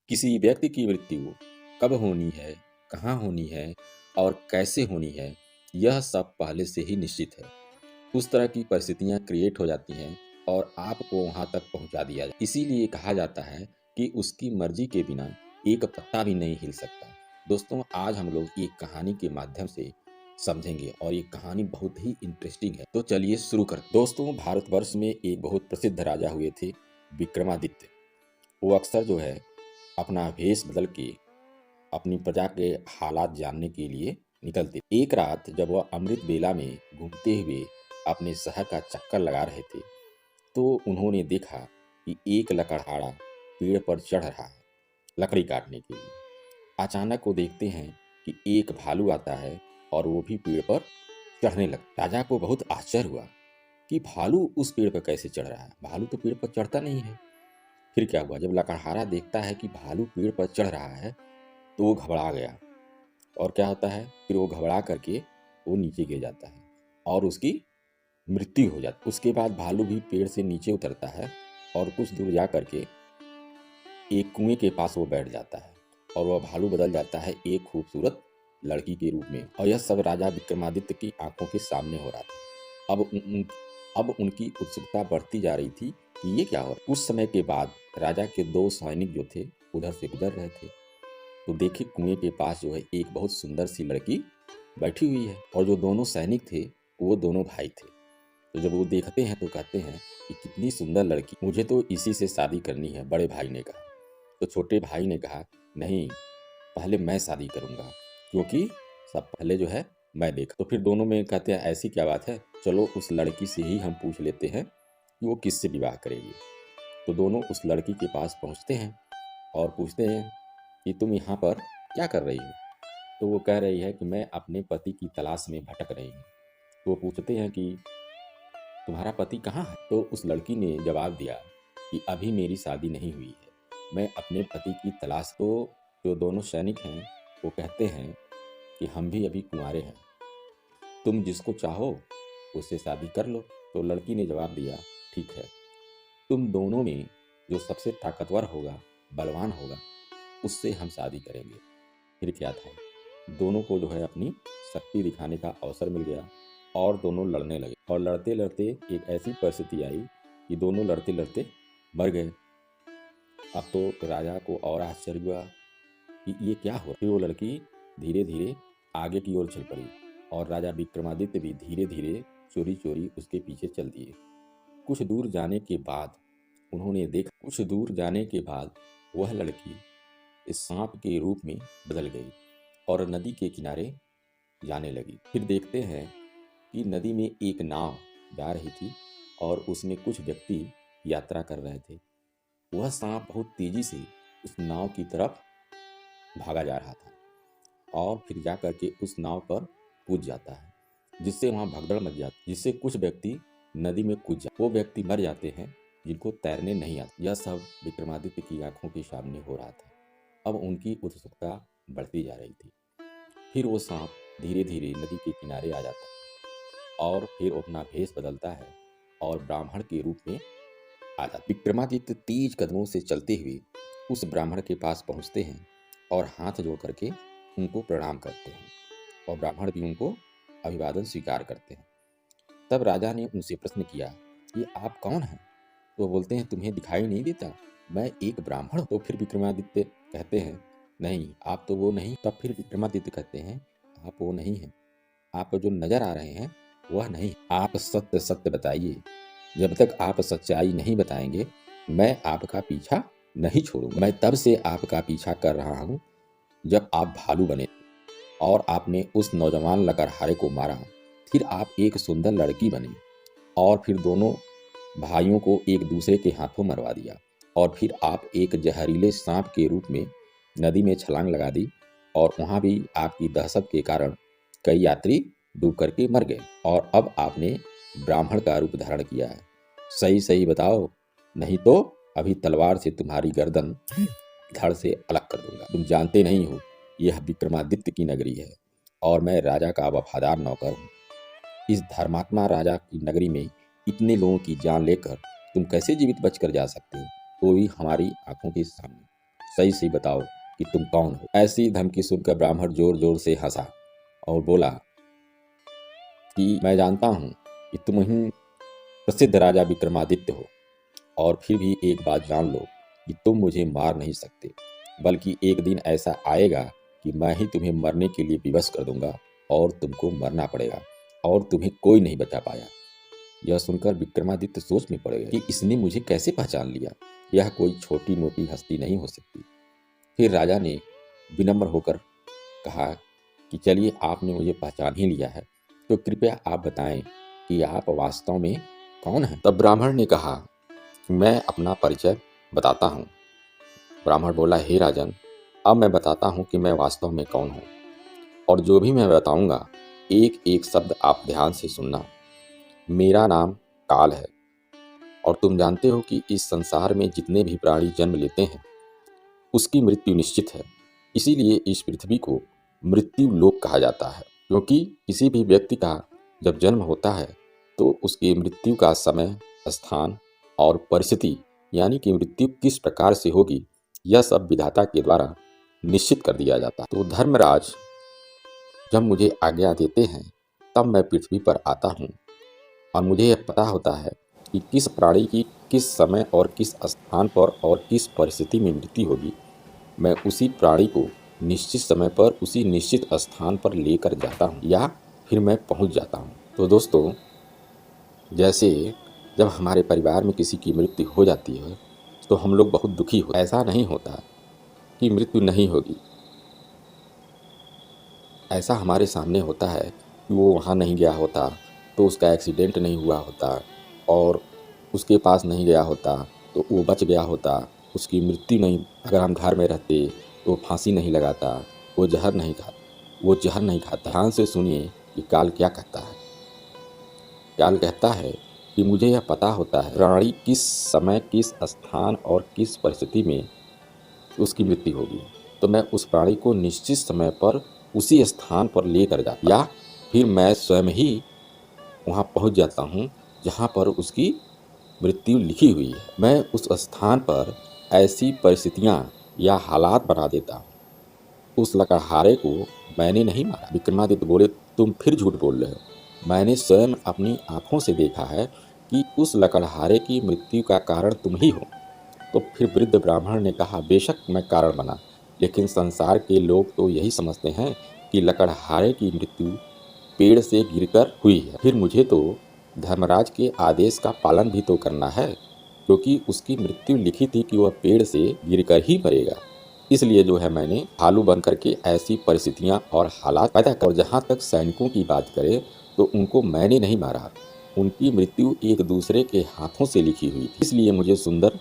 किसी व्यक्ति की मृत्यु कब होनी है, कहाँ होनी है और कैसे होनी है, यह सब पहले से ही निश्चित है। उस तरह की परिस्थितियाँ क्रिएट हो जाती हैं और आपको वहाँ तक पहुँचा दिया जाता है। इसीलिए कहा जाता है कि उसकी मर्ज़ी के बिना एक पत्ता भी नहीं हिल सकता। दोस्तों, आज हम लोग एक कहानी के माध्यम से समझेंगे और ये कहानी बहुत ही इंटरेस्टिंग है। तो चलिए शुरू करते हैं। दोस्तों, भारतवर्ष में एक बहुत प्रसिद्ध राजा हुए थे, विक्रमादित्य। वो अक्सर जो है अपना भेष बदल के अपनी प्रजा के हालात जानने के लिए निकलते। एक रात जब वह अमृत बेला में घूमते हुए अपने शहर का चक्कर लगा रहे थे, तो उन्होंने देखा कि एक लकड़हारा पेड़ पर चढ़ रहा है लकड़ी काटने के लिए। अचानक वो देखते हैं कि एक भालू आता है और वो भी पेड़ पर चढ़ने लगता। राजा को बहुत आश्चर्य हुआ कि भालू उस पेड़ पर कैसे चढ़ रहा है, भालू तो पेड़ पर चढ़ता नहीं है। फिर क्या हुआ, जब लकड़हारा देखता है कि भालू पेड़ पर चढ़ रहा है तो वो घबरा गया। और क्या होता है, फिर वो घबरा करके वो नीचे गिर जाता है और उसकी मृत्यु हो जाती है। उसके बाद भालू भी पेड़ से नीचे उतरता है और कुछ दूर जा करके एक कुएं के पास वो बैठ जाता है और वह भालू बदल जाता है एक खूबसूरत लड़की के रूप में। और यह सब राजा विक्रमादित्य की आंखों के सामने हो रहा था। अब उनकी उत्सुकता बढ़ती जा रही थी कि ये क्या हो रहा है। कुछ समय के बाद राजा के दो सैनिक जो थे उधर से गुजर रहे थे, तो देखे कुएं के पास जो है एक बहुत सुंदर सी लड़की बैठी हुई है और जो दोनों सैनिक थे वो दोनों भाई थे। तो जब वो देखते हैं तो कहते हैं कि कितनी सुंदर लड़की, मुझे तो इसी से शादी करनी है। बड़े भाई ने कहा। तो छोटे भाई ने कहा, नहीं, पहले मैं शादी करूंगा, क्योंकि सब पहले जो है मैं देखा। तो फिर दोनों में कहते हैं, ऐसी क्या बात है, चलो उस लड़की से ही हम पूछ लेते हैं कि वो किससे विवाह करेगी। तो दोनों उस लड़की के पास पहुंचते हैं और पूछते हैं कि तुम यहाँ पर क्या कर रही हो। तो वो कह रही है कि मैं अपने पति की तलाश में भटक रही हूँ। तो वो पूछते हैं कि तुम्हारा पति कहाँ है। तो उस लड़की ने जवाब दिया कि अभी मेरी शादी नहीं हुई है, मैं अपने पति की तलाश। तो जो दोनों सैनिक हैं वो कहते हैं कि हम भी अभी कुंवारे हैं, तुम जिसको चाहो उससे शादी कर लो। तो लड़की ने जवाब दिया, ठीक है, तुम दोनों में जो सबसे ताकतवर होगा, बलवान होगा, उससे हम शादी करेंगे। फिर क्या था, दोनों को जो है अपनी शक्ति दिखाने का अवसर मिल गया और दोनों लड़ने लगे। और लड़ते लड़ते एक ऐसी परिस्थिति आई कि दोनों लड़ते लड़ते मर गए। अब तो राजा को और आश्चर्य हुआ कि ये क्या हो। फिर वो लड़की धीरे धीरे आगे की ओर चल पड़ी और राजा विक्रमादित्य भी धीरे धीरे चोरी चोरी उसके पीछे चल दिए। कुछ दूर जाने के बाद वह लड़की इस सांप के रूप में बदल गई और नदी के किनारे जाने लगी। फिर देखते हैं कि नदी में एक नाव जा रही थी और उसमें कुछ व्यक्ति यात्रा कर रहे थे। वह सांप बहुत तेजी से उस नाव की तरफ भागा जा रहा था और फिर जा करके उस नाव पर कूद जाता है, जिससे वहाँ भगदड़ मच जाती, जिससे कुछ व्यक्ति नदी में कूद जाते। वो व्यक्ति मर जाते हैं जिनको तैरने नहीं आता। यह सब विक्रमादित्य की आंखों के सामने हो रहा था। अब उनकी उत्सुकता बढ़ती जा रही थी। फिर वो सांप धीरे धीरे नदी के किनारे आ जाता है और फिर अपना भेष बदलता है और ब्राह्मण के रूप में आ जाता है। विक्रमादित्य तेज कदमों से चलते हुए उस ब्राह्मण के पास पहुंचते हैं और हाथ जोड़ करके उनको प्रणाम करते हैं और ब्राह्मण भी उनको अभिवादन स्वीकार करते हैं। तब राजा ने उनसे प्रश्न किया कि आप कौन हैं। तो वो बोलते हैं, तुम्हें दिखाई नहीं देता, मैं एक ब्राह्मण हूं। तो फिर विक्रमादित्य कहते हैं, नहीं, आप तो वो नहीं। तब फिर विक्रमादित्य कहते हैं, आप वो नहीं हैं, आप जो नजर आ रहे हैं वह नहीं, आप सत्य सत्य बताइए। जब तक आप सच्चाई नहीं बताएंगे मैं आपका पीछा नहीं छोड़ूंगा। मैं तब से आपका पीछा कर रहा हूँ जब आप भालू बने और आपने उस नौजवान लकड़हारे को मारा। फिर आप एक सुंदर लड़की बने और फिर दोनों भाइयों को एक दूसरे के हाथों मरवा दिया और फिर आप एक जहरीले सांप के रूप में नदी में छलांग लगा दी और वहाँ भी आपकी दहशत के कारण कई यात्री डूब करके मर गए। और अब आपने ब्राह्मण का रूप धारण किया है, सही सही बताओ, नहीं तो अभी तलवार से तुम्हारी गर्दन धड़ से अलग कर दूंगा। तुम जानते नहीं हो, यह विक्रमादित्य की नगरी है और मैं राजा का वफादार नौकर हूँ। इस धर्मात्मा राजा की नगरी में इतने लोगों की जान लेकर तुम कैसे जीवित बचकर जा सकते हो, वो भी हमारी आंखों के सामने। सही सही बताओ कि तुम कौन हो। ऐसी धमकी सुनकर ब्राह्मण जोर जोर से हंसा और बोला कि मैं जानता हूँ कि तुम ही प्रसिद्ध राजा विक्रमादित्य हो, और फिर भी एक बात जान लो कि तुम मुझे मार नहीं सकते, बल्कि एक दिन ऐसा आएगा कि मैं ही तुम्हें मरने के लिए विवश कर दूंगा और तुमको मरना पड़ेगा और तुम्हें कोई नहीं बचा पाया। यह सुनकर विक्रमादित्य सोच में पड़ गए कि इसने मुझे कैसे पहचान लिया, यह कोई छोटी मोटी हस्ती नहीं हो सकती। फिर राजा ने विनम्र होकर कहा कि चलिए, आपने मुझे पहचान ही लिया है, तो कृपया आप बताएं कि आप वास्तव में कौन हैं। तब ब्राह्मण ने कहा, मैं अपना परिचय बताता हूँ। ब्राह्मण बोला, हे राजन, अब मैं बताता हूँ कि मैं वास्तव में कौन हूँ, और जो भी मैं बताऊँगा एक एक शब्द आप ध्यान से सुनना। मेरा नाम काल है, और तुम जानते हो कि इस संसार में जितने भी प्राणी जन्म लेते हैं उसकी मृत्यु निश्चित है। इसीलिए इस पृथ्वी को मृत्यु लोक कहा जाता है, क्योंकि किसी भी व्यक्ति का जब जन्म होता है तो उसकी मृत्यु का समय, स्थान और परिस्थिति, यानी कि मृत्यु किस प्रकार से होगी, यह सब विधाता के द्वारा निश्चित कर दिया जाता है। तो धर्मराज जब मुझे आज्ञा देते हैं तब मैं पृथ्वी पर आता हूँ, और मुझे यह पता होता है कि किस प्राणी की किस समय और किस स्थान पर और किस परिस्थिति में मृत्यु होगी। मैं उसी प्राणी को निश्चित समय पर उसी निश्चित स्थान पर लेकर जाता हूँ, या फिर मैं पहुँच जाता हूँ। तो दोस्तों, जैसे जब हमारे परिवार में किसी की मृत्यु हो जाती है तो हम लोग बहुत दुखी हो। ऐसा नहीं होता कि मृत्यु नहीं होगी, ऐसा हमारे सामने होता है कि वो वहाँ नहीं गया होता तो उसका एक्सीडेंट नहीं हुआ होता, और उसके पास नहीं गया होता तो वो बच गया होता, उसकी मृत्यु नहीं, अगर हम घर में रहते तो फांसी नहीं लगाता, वो जहर नहीं खाता। ध्यान से सुनिए कि काल क्या कहता है। काल कहता है कि मुझे यह पता होता है प्राणी किस समय, किस स्थान और किस परिस्थिति में उसकी मृत्यु होगी, तो मैं उस प्राणी को निश्चित समय पर उसी स्थान पर लेकर जाता, या फिर मैं स्वयं ही वहाँ पहुँच जाता हूँ जहाँ पर उसकी मृत्यु लिखी हुई है। मैं उस स्थान पर ऐसी परिस्थितियाँ या हालात बना देता हूँ। उस लकड़हारे को मैंने नहीं मारा। विक्रमादित्य बोले, तुम फिर झूठ बोल रहे हो। मैंने स्वयं अपनी आंखों से देखा है कि उस लकड़हारे की मृत्यु का कारण तुम ही हो। तो फिर वृद्ध ब्राह्मण ने कहा, बेशक मैं कारण बना, लेकिन संसार के लोग तो यही समझते हैं कि लकड़हारे की मृत्यु पेड़ से गिरकर हुई है। फिर मुझे तो धर्मराज के आदेश का पालन भी तो करना है, क्योंकि उसकी मृत्यु लिखी थी कि वह पेड़ से गिरकर ही मरेगा। इसलिए जो है मैंने भालू बन करके ऐसी परिस्थितियां और हालात पैदा कर। और जहाँ तक सैनिकों की बात करें तो उनको मैंने नहीं मारा, उनकी मृत्यु एक दूसरे के हाथों से लिखी हुई थी। इसलिए मुझे सुंदर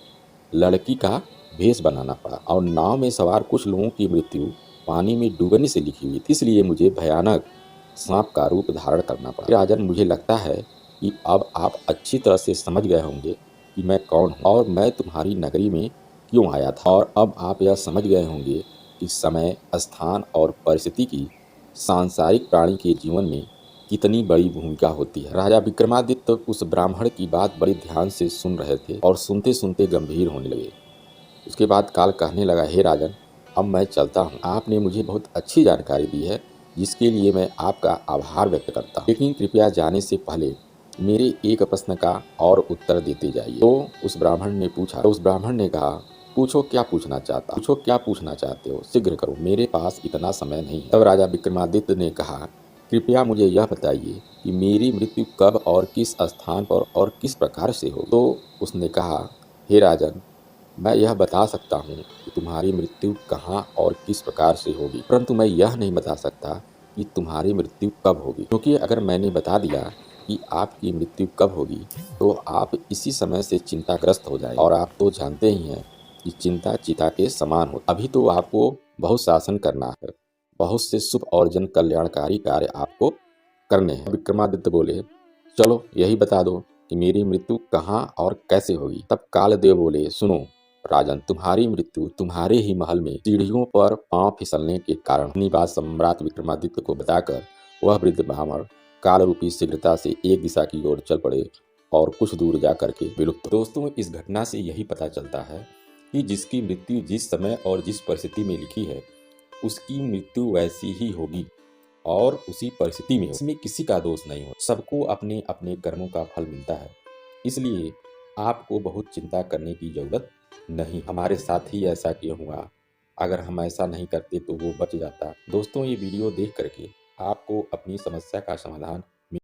लड़की का भेष बनाना पड़ा, और नाव में सवार कुछ लोगों की मृत्यु पानी में डूबने से लिखी हुई थी। इसलिए मुझे भयानक सांप का रूप धारण करना पड़ा। राजन, मुझे लगता है कि अब आप अच्छी तरह से समझ गए होंगे कि मैं कौन हूँ और मैं तुम्हारी नगरी में क्यों आया था, और अब आप यह समझ गए होंगे कि समय, स्थान और परिस्थिति की सांसारिक प्राणी के जीवन में कितनी बड़ी भूमिका होती है। राजा विक्रमादित्य उस ब्राह्मण की बात बड़ी ध्यान से सुन रहे थे और सुनते सुनते गंभीर होने लगे। उसके बाद काल कहने लगा, हे राजन, अब मैं चलता हूँ। आपने मुझे बहुत अच्छी जानकारी दी है, जिसके लिए मैं आपका आभार व्यक्त करता हूँ, लेकिन कृपया जाने से पहले मेरे एक प्रश्न का और उत्तर देते जाइए। तो उस ब्राह्मण ने पूछा। तो उस ब्राह्मण ने कहा, पूछो क्या पूछना चाहते हो, शीघ्र करो, मेरे पास इतना समय नहीं है। तब राजा विक्रमादित्य ने कहा, कृपया मुझे यह बताइए कि मेरी मृत्यु कब और किस स्थान पर और किस प्रकार से हो। तो उसने कहा, हे राजन, मैं यह बता सकता हूँ कि तुम्हारी मृत्यु कहाँ और किस प्रकार से होगी, परंतु मैं यह नहीं बता सकता कि तुम्हारी मृत्यु कब होगी, क्योंकि अगर मैंने बता दिया कि आपकी मृत्यु कब होगी तो आप इसी समय से चिंताग्रस्त हो जाएंगे, और आप तो जानते ही हैं कि चिंता चिता के समान हो। अभी तो आपको बहुत शासन करना है, बहुत से शुभ और जन कल्याणकारी कार्य आपको करने हैं। विक्रमादित्य बोले, चलो यही बता दो कि मेरी मृत्यु कहाँ और कैसे होगी। तब कालदेव बोले, सुनो राजन, तुम्हारी मृत्यु तुम्हारे ही महल में सीढ़ियों पर पांव फिसलने के कारण। अपनी बात सम्राट विक्रमादित्य को बताकर वह वृद्ध ब्राह्मण काल रूपी शीघ्रता से एक दिशा की ओर चल पड़े और कुछ दूर जा करके विलुप्त। दोस्तों, इस घटना से यही पता चलता है कि जिसकी मृत्यु जिस समय और जिस परिस्थिति में लिखी है, उसकी मृत्यु वैसी ही होगी और उसी परिस्थिति में इसमें किसी का दोष नहीं हो। सबको अपने अपने कर्मों का फल मिलता है, इसलिए आपको बहुत चिंता करने की ज़रूरत नहीं। हमारे साथ ही ऐसा क्यों हुआ, अगर हम ऐसा नहीं करते तो वो बच जाता। दोस्तों, ये वीडियो देख करके आपको अपनी समस्या का समाधान